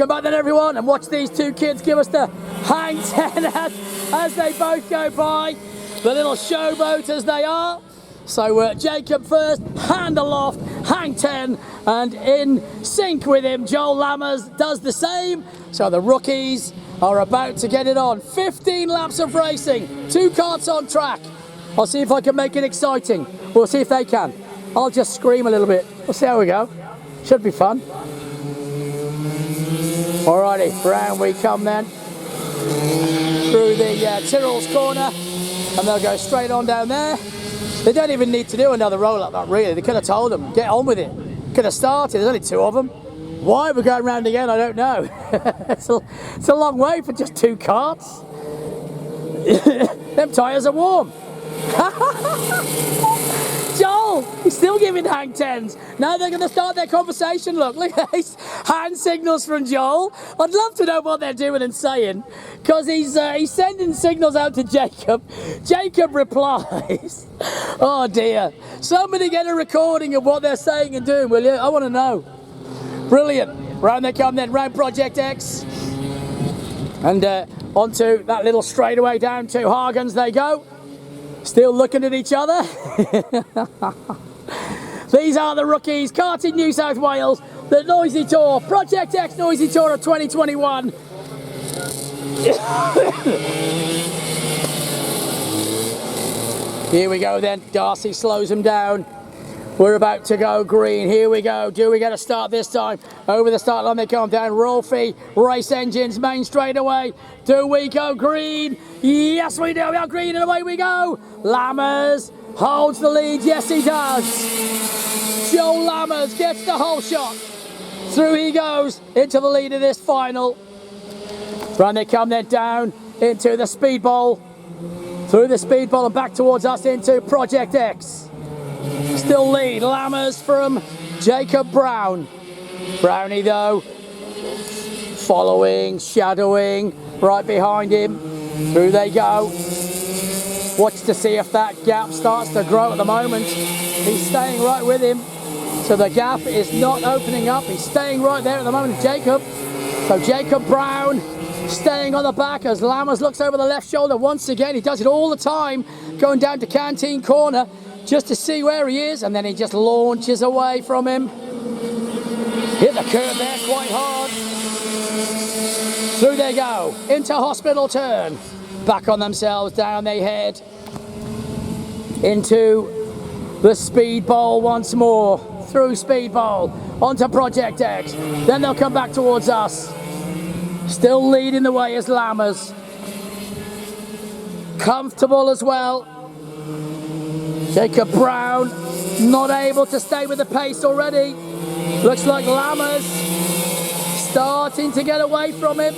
Come back then, everyone, and watch these two kids give us the hang 10 as they both go by. The little showboat as they are. So Jacob first, hand aloft, hang 10, and in sync with him, Joel Lammers does the same. So the rookies are about to get it on. 15 laps of racing, 2 karts on track. I'll see if I can make it exciting. We'll see if they can. I'll just scream a little bit. We'll see how we go. Should be fun. Alrighty, round we come then. Through the Tyrrell's corner, and they'll go straight on down there. They don't even need to do another roll up, not really. They could have told them, get on with it. Could have started, there's only 2 of them. Why we're going round again, I don't know. It's a long way for just 2 karts. Them tyres are warm. Joel, he's still giving hang 10s. Now they're going to start their conversation. Look at these hand signals from Joel. I'd love to know what they're doing and saying, because he's sending signals out to Jacob. Jacob replies. Oh dear. Somebody get a recording of what they're saying and doing, will you? I want to know. Brilliant. Round they come then, round Project X. And onto that little straightaway down to Hargans they go. Still looking at each other. These are the rookies, karting New South Wales, the Noisy Tour, Project X Noisy Tour of 2021. Here we go then, Darcy slows him down. We're about to go green, here we go. Do we get a start this time? Over the start line they come down. Rolfie, Race Engines, main straightaway. Do we go green? Yes we do, we are green and away we go. Lammers holds the lead, yes he does. Joel Lammers gets the whole shot. Through he goes into the lead of this final. Round they come then down into the speedball. Through the speedball and back towards us into Project X. Still lead, Lammers from Jacob Brown. Brownie though, following, shadowing, right behind him. Through they go. Watch to see if that gap starts to grow at the moment. He's staying right with him. So the gap is not opening up. He's staying right there at the moment, Jacob. So Jacob Brown staying on the back as Lammers looks over the left shoulder once again. He does it all the time, going down to Canteen Corner just to see where he is, and then he just launches away from him. Hit the curb there quite hard. Through they go, into Hospital Turn. Back on themselves, down they head. Into the Speedball once more. Through Speedball, onto Project X. Then they'll come back towards us. Still leading the way is Lammers. Comfortable as well. Jacob Brown not able to stay with the pace already. Looks like Lammers starting to get away from him.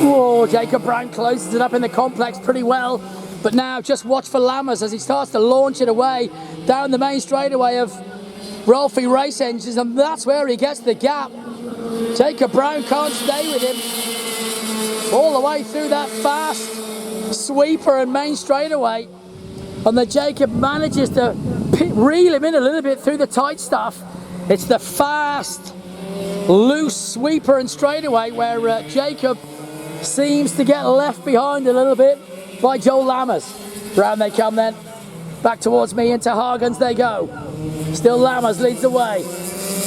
Whoa, Jacob Brown closes it up in the complex pretty well. But now just watch for Lammers as he starts to launch it away down the main straightaway of Rolfie Race Engines, and that's where he gets the gap. Jacob Brown can't stay with him. All the way through that fast sweeper and main straightaway, and then Jacob manages to reel him in a little bit through the tight stuff. It's the fast, loose sweeper and straightaway where Jacob seems to get left behind a little bit by Joel Lammers. Round they come then, back towards me into Hargans they go. Still Lammers leads the way.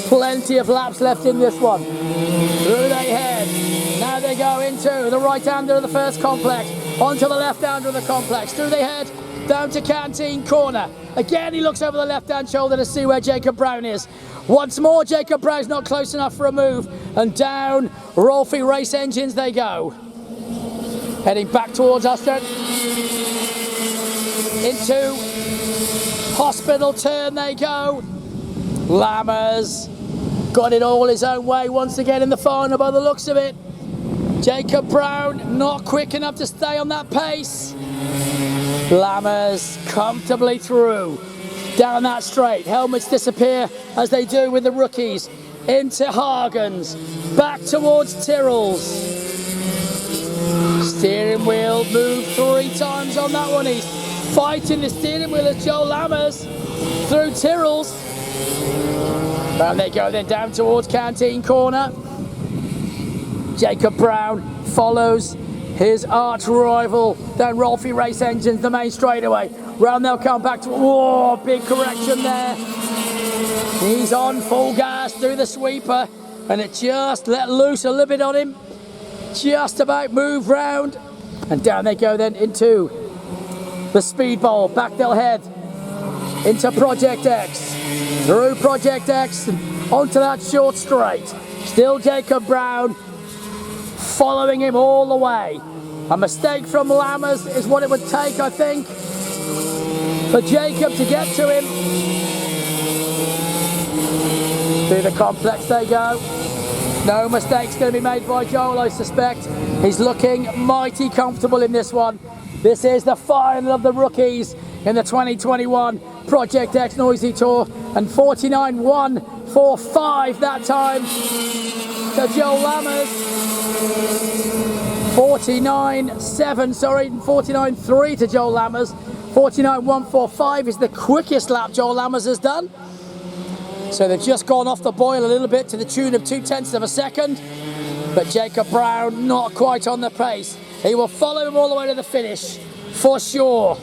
Plenty of laps left in this one. Through they head. Now they go into the right-hander of the first complex. Onto the left-hander of the complex. Through they head. Down to Canteen Corner. Again, he looks over the left-hand shoulder to see where Jacob Brown is. Once more, Jacob Brown's not close enough for a move. And down Rolfie Race Engines they go. Heading back towards us then. Into Hospital Turn they go. Lammers got it all his own way once again in the final by the looks of it. Jacob Brown not quick enough to stay on that pace. Lammers comfortably through down that straight. Helmets disappear as they do with the rookies. Into Hargans, back towards Tyrrell's. Steering wheel moved 3 times on that one. He's fighting the steering wheel as Joel Lammers through Tyrrell's. Round they go then down towards Canteen Corner. Jacob Brown follows his arch rival down Rolfie Race Engines, the main straightaway. Round they'll come back to, whoa, big correction there. He's on full gas through the sweeper and it just let loose a little bit on him. Just about moved round. And down they go then into the speed bowl. Back they'll head into Project X. Through Project X and onto that short straight. Still Jacob Brown following him all the way. A mistake from Lammers is what it would take, I think, for Jacob to get to him. Through the complex they go. No mistakes going to be made by Joel, I suspect. He's looking mighty comfortable in this one. This is the final of the rookies in the 2021 Project X Noisy Tour. And 49.145 that time to Joel Lammers. 49.7, sorry, 49.3 to Joel Lammers. 49.145 is the quickest lap Joel Lammers has done. So they've just gone off the boil a little bit to the tune of 0.2 of a second. But Jacob Brown not quite on the pace. He will follow him all the way to the finish, for sure.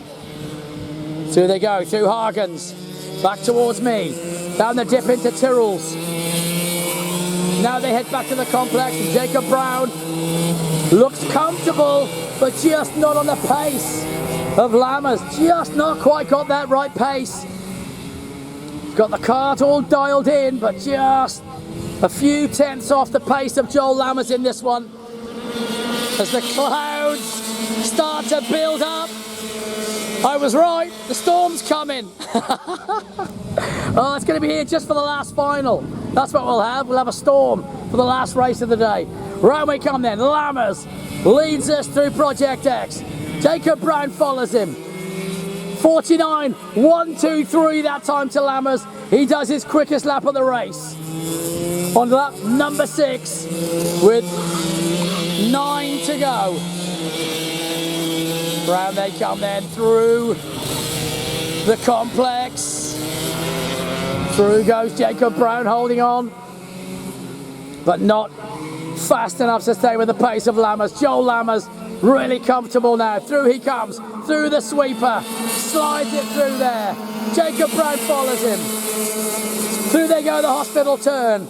Through they go, through Hagens. Back towards me. Down the dip into Tyrrell's. Now they head back to the complex and Jacob Brown looks comfortable, but just not on the pace of Lammers. Just not quite got that right pace. Got the kart all dialed in, but just a few tenths off the pace of Joel Lammers in this one. As the clouds start to build up. I was right, the storm's coming. Oh, it's going to be here just for the last final. That's what we'll have. We'll have a storm for the last race of the day. Round we come then. Lammers leads us through Project X. Jacob Brown follows him. 49.123 that time to Lammers. He does his quickest lap of the race. On lap number 6 with 9 to go. Round they come then through the complex. Through goes Jacob Brown holding on, but not fast enough to stay with the pace of Lammers. Joel Lammers really comfortable now. Through he comes, through the sweeper, slides it through there. Jacob Brown follows him. Through they go the hospital turn.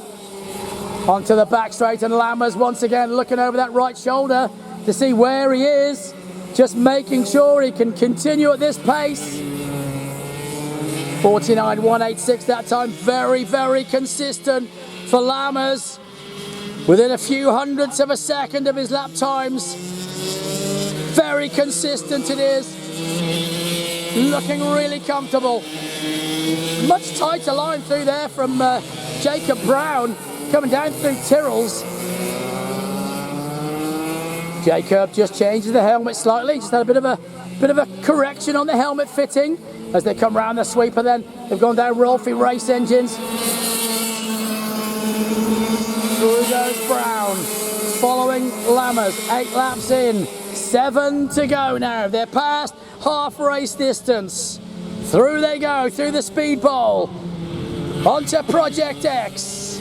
Onto the back straight and Lammers once again looking over that right shoulder to see where he is. Just making sure he can continue at this pace. 49.186 that time. Very, very consistent for Lammers. Within a few hundredths of a second of his lap times. Very consistent it is. Looking really comfortable. Much tighter line through there from Jacob Brown. Coming down through Tyrrell's. Jacob just changes the helmet slightly. Just had a bit of a correction on the helmet fitting as they come round the sweeper. Then they've gone down Rolfie Race Engines. Through goes Brown, following Lammers. 8 laps in, 7 to go now. They're past half race distance. Through they go, through the speed bowl, onto Project X.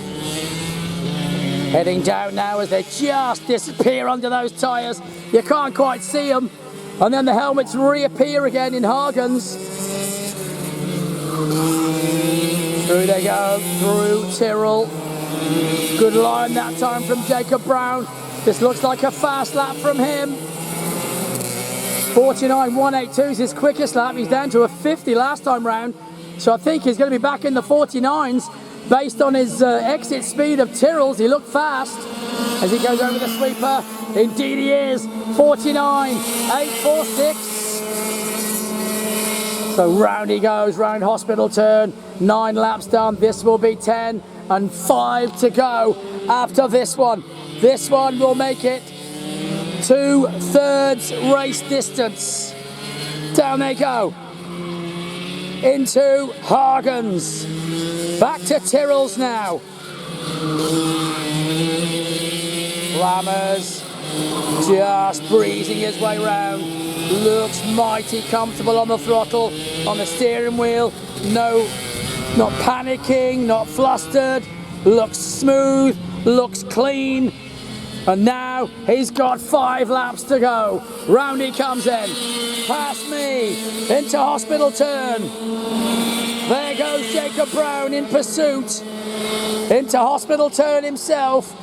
Heading down now as they just disappear under those tyres. You can't quite see them. And then the helmets reappear again in Hagens. Through they go, through Tyrrell. Good line that time from Jacob Brown. This looks like a fast lap from him. 49.182 is his quickest lap. He's down to a 50 last time round. So I think he's going to be back in the 49s. Based on his exit speed of Tyrrell's, he looked fast as he goes over the sweeper. Indeed he is. 49.846. So round he goes, round hospital turn. 9 laps done. This will be 10 and 5 to go after this one. This one will make it 2/3 race distance. Down they go. Into Hagens. Back to Tyrrell's now. Lammers just breezing his way round. Looks mighty comfortable on the throttle, on the steering wheel. No Not panicking, not flustered, looks smooth, looks clean. And now he's got 5 laps to go. Round he comes in, past me, into Hospital Turn. There goes Jacob Brown in pursuit, into Hospital Turn himself.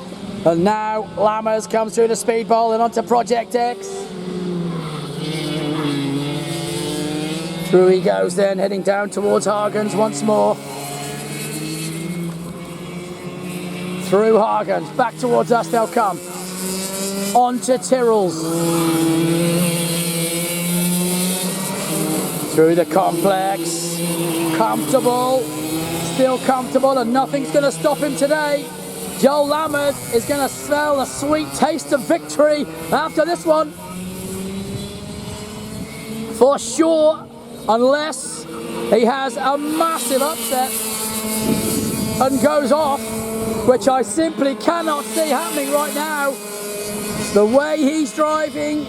And now Lammers comes through the speed bowl and onto Project X. Through he goes then, heading down towards Hargens once more. Through Hargens, back towards us they'll come. Onto Tyrrell's. Through the complex. Comfortable. Still comfortable, and nothing's going to stop him today. Joel Lammers is going to smell the sweet taste of victory after this one. For sure, unless he has a massive upset and goes off, which I simply cannot see happening right now. The way he's driving,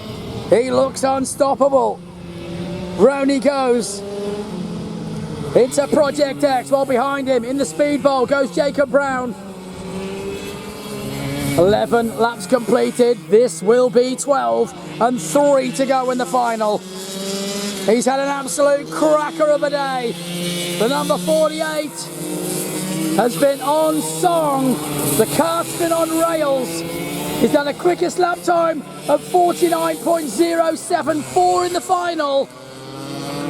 he looks unstoppable. Round he goes. Into Project X, while behind him in the speed bowl goes Jacob Brown. 11 laps completed. This will be 12 and 3 to go in the final. He's had an absolute cracker of a day. The number 48 has been on song. The kart's been on rails. He's done the quickest lap time of 49.074 in the final.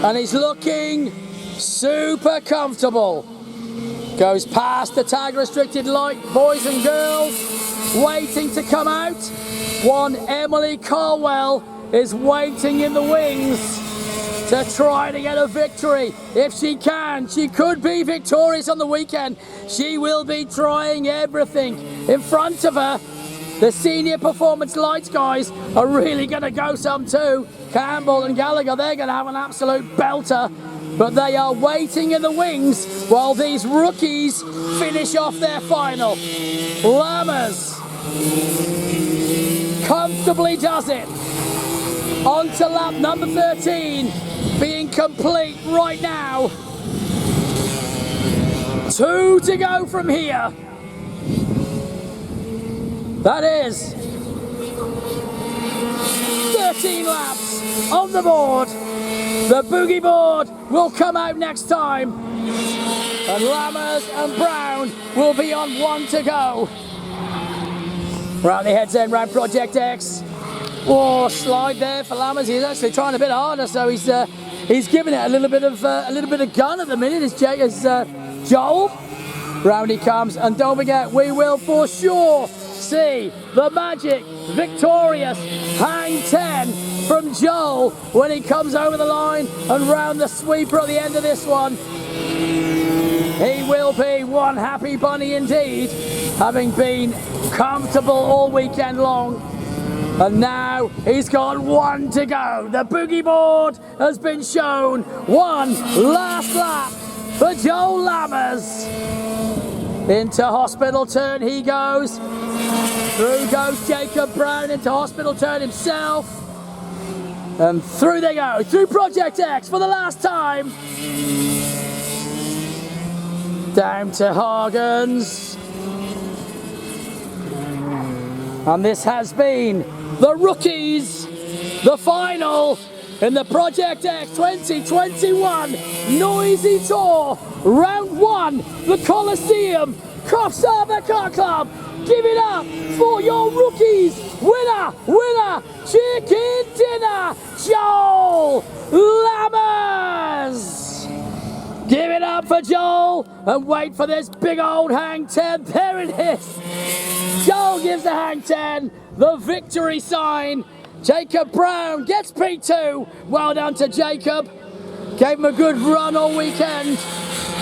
And he's looking super comfortable. Goes past the tag restricted light, boys and girls waiting to come out. One Emily Carwell is waiting in the wings to try to get a victory. If she can, she could be victorious on the weekend. She will be trying everything. In front of her, the senior performance lights guys are really going to go some too. Campbell and Gallagher, they're going to have an absolute belter. But they are waiting in the wings while these rookies finish off their final. Lammers comfortably does it. On to lap number 13, being complete right now. 2 to go from here. That is 13 laps on the board. The boogie board will come out next time. And Lammers and Brown will be on 1 to go. Round the heads end, round Project X. Oh, slide there for Lammers. He's actually trying a bit harder, so he's giving it a little bit of gun at the minute. Is Joel. Round he comes, and don't forget, we will for sure see the magic, victorious hang 10 from Joel when he comes over the line and round the sweeper at the end of this one. He will be one happy bunny indeed, having been comfortable all weekend long. And now he's got 1 to go. The boogie board has been shown. One last lap for Joel Lammers. Into Hospital Turn he goes. Through goes Jacob Brown into Hospital Turn himself. And through they go, through Project X for the last time. Down to Hargens. And this has been the rookies, the final in the Project X 2021 Noisy Tour, round 1, the Coliseum, Coffs Harbour Kart Club. Give it up for your rookies. Winner, winner, chicken dinner, Joel Lammers. Give it up for Joel and wait for this big old hang 10. There it is. Joel gives the hang 10 the victory sign. Jacob Brown gets P2. Well done to Jacob. Gave him a good run all weekend.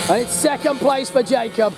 And it's second place for Jacob.